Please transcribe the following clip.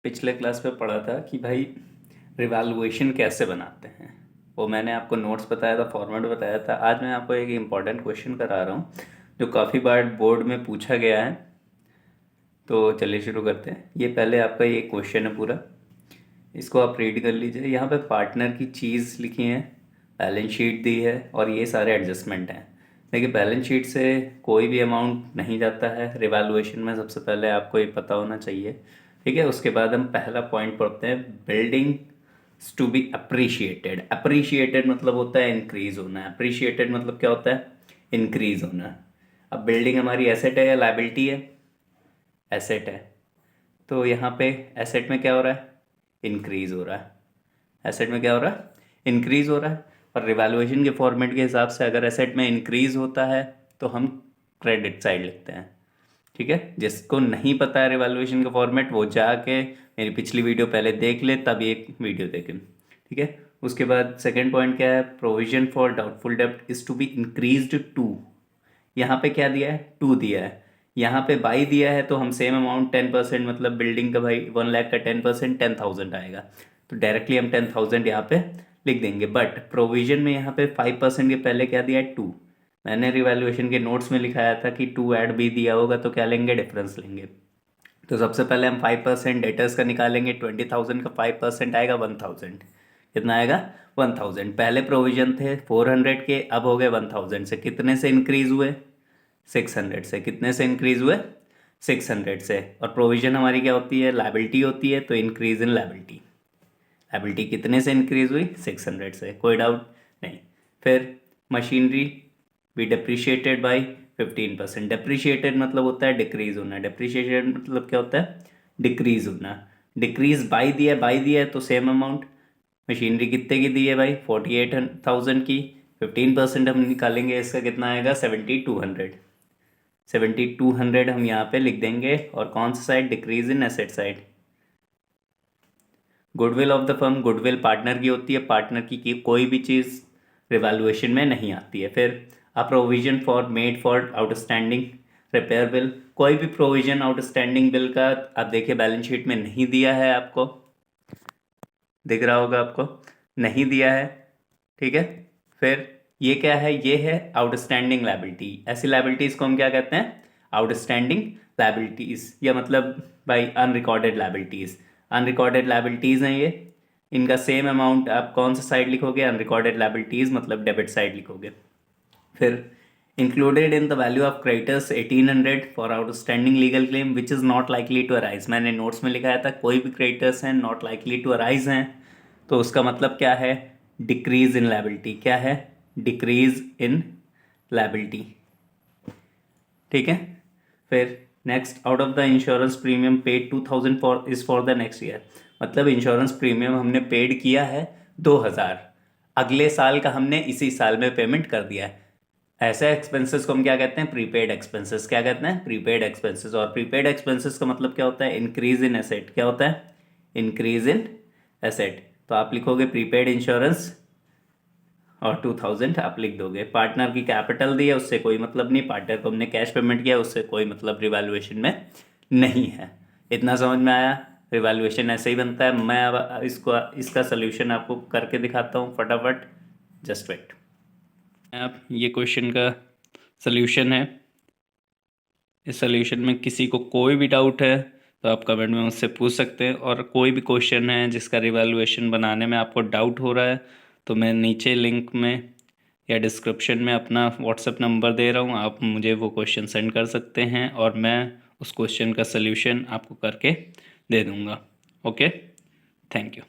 पिछले क्लास में पढ़ा था कि भाई रिवैल्यूएशन कैसे बनाते हैं। वो मैंने आपको नोट्स बताया था, फॉर्मेट बताया था। आज मैं आपको एक इम्पॉर्टेंट क्वेश्चन करा रहा हूँ जो काफ़ी बार बोर्ड में पूछा गया है। तो चलिए शुरू करते हैं। ये पहले आपका ये क्वेश्चन है पूरा, इसको आप रीड कर लीजिए। यहाँ पे पार्टनर की चीज़ लिखी है, बैलेंस शीट दी है और ये सारे एडजस्टमेंट हैं। देखिए बैलेंस शीट से कोई भी अमाउंट नहीं जाता है रिवैल्यूएशन में, सबसे पहले आपको ये पता होना चाहिए। ठीक है, उसके बाद हम पहला पॉइंट पढ़ते हैं, building to be appreciated. Appreciated मतलब होता है इंक्रीज होना। अप्रिशिएटेड मतलब क्या होता है? इंक्रीज होना। अब बिल्डिंग हमारी एसेट है या लाइबिलिटी है? एसेट है। तो यहाँ पे एसेट में क्या हो रहा है? इंक्रीज हो रहा है। एसेट में क्या हो रहा है? इंक्रीज हो रहा है। और रिवैल्यूएशन के फॉर्मेट के हिसाब से अगर एसेट में इंक्रीज होता है तो हम क्रेडिट साइड लिखते हैं। ठीक है, जिसको नहीं पता है रिवैल्यूएशन का फॉर्मेट वो जाके मेरी पिछली वीडियो पहले देख ले, तब एक वीडियो देखें। ठीक है, उसके बाद सेकेंड पॉइंट क्या है? प्रोविजन फॉर डाउटफुल डेब्ट is to be increased to. यहाँ पे क्या दिया है? 2 दिया है। यहाँ पे बाई दिया है तो हम सेम अमाउंट 10%, मतलब बिल्डिंग का भाई 1 लाख का 10% 10,000 आएगा, तो डायरेक्टली हम 10,000 यहाँ पे लिख देंगे। बट प्रोविजन में यहाँ पे 5% के पहले क्या दिया है? 2। मैंने रिवैल्यूएशन के नोट्स में लिखाया था कि 2 ऐड बी दिया होगा तो क्या लेंगे? डिफरेंस लेंगे। तो सबसे पहले हम 5% डेटर्स का निकालेंगे। 20,000 का 5% आएगा 1,000। कितना आएगा? 1,000। पहले प्रोविजन थे 400 के, अब हो गए 1,000 से। कितने से इंक्रीज हुए? 600 से। कितने से इंक्रीज हुए? 600 से। और प्रोविजन हमारी क्या होती है? लाइबिलिटी होती है, तो इंक्रीज इन लाइबिलिटी। लाइबिलिटी कितने से इंक्रीज हुई? 600 से। कोई डाउट नहीं। फिर machinery be depreciated by 15%। Depreciated मतलब होता है डिक्रीज होना। डिप्रिशिएटेड मतलब क्या होता है? डिक्रीज होना। डिक्रीज बाई दिया है, बाई दिया है तो सेम अमाउंट। मशीनरी कितने की दी है भाई? 48,000 की। 15% हम निकालेंगे, इसका कितना आएगा? 7,200। 7,200 हम यहाँ पे लिख देंगे। और कौन सा side? Decrease in asset side. Goodwill of the firm, goodwill partner की होती है। पार्टनर की कोई भी चीज़ रिवैल्यूएशन में नहीं आती है। फिर a provision for made for outstanding repair bill. कोई भी प्रोविजन आउटस्टैंडिंग बिल का आप देखिए बैलेंस शीट में नहीं दिया है, आपको दिख रहा होगा, आपको नहीं दिया है। ठीक है, फिर ये क्या है? ये है आउटस्टैंडिंग लाइबिलिटी। ऐसी लाइबिलिटीज को हम क्या कहते हैं? आउटस्टैंडिंग लाइबिलिटीज, या मतलब by unrecorded liabilities. Unrecorded liabilities हैं ये। इनका सेम अमाउंट आप कौन सा साइड लिखोगे? अनरिकॉर्डेड लाइबिलिटीज मतलब डेबिट साइड लिखोगे। फिर included in the value of creditors 1,800 for outstanding legal claim which is not likely to arise. मैंने नोट्स में लिखाया था कोई भी क्रेडिटर्स हैं नॉट लाइकली टू अराइज हैं, तो उसका मतलब क्या है? Decrease in liability. क्या है? Decrease in liability. ठीक है, फिर next, out of the insurance premium paid 2,000 for is for the next year. मतलब इंश्योरेंस प्रीमियम हमने पेड किया है 2,000, अगले साल का हमने इसी साल में पेमेंट कर दिया है। ऐसे एक्सपेंसेस को हम क्या कहते हैं? Prepaid expenses. क्या कहते हैं? Prepaid expenses. और प्रीपेड एक्सपेंसेस का मतलब क्या होता है? Increase in asset. क्या होता है? Increase in asset. तो आप लिखोगे प्रीपेड इंश्योरेंस और 2,000 आप लिख दोगे। पार्टनर की कैपिटल दी है, उससे कोई मतलब नहीं। पार्टनर को हमने कैश पेमेंट किया, उससे कोई मतलब रिवैल्यूएशन में नहीं है। इतना समझ में आया? रिवैल्यूएशन ऐसे ही बनता है। मैं अब इसका सोल्यूशन आपको करके दिखाता हूँ फटाफट, जस्ट वेट। आप ये क्वेश्चन का सोल्यूशन है। इस सोल्यूशन में किसी को कोई भी डाउट है तो आप कमेंट में मुझसे पूछ सकते हैं। और कोई भी क्वेश्चन है जिसका रिवैल्यूएशन बनाने में आपको डाउट हो रहा है तो मैं नीचे लिंक में या डिस्क्रिप्शन में अपना व्हाट्सएप नंबर दे रहा हूँ, आप मुझे वो क्वेश्चन सेंड कर सकते हैं और मैं उस क्वेश्चन का सोल्यूशन आपको करके दे दूँगा। Okay, thank you.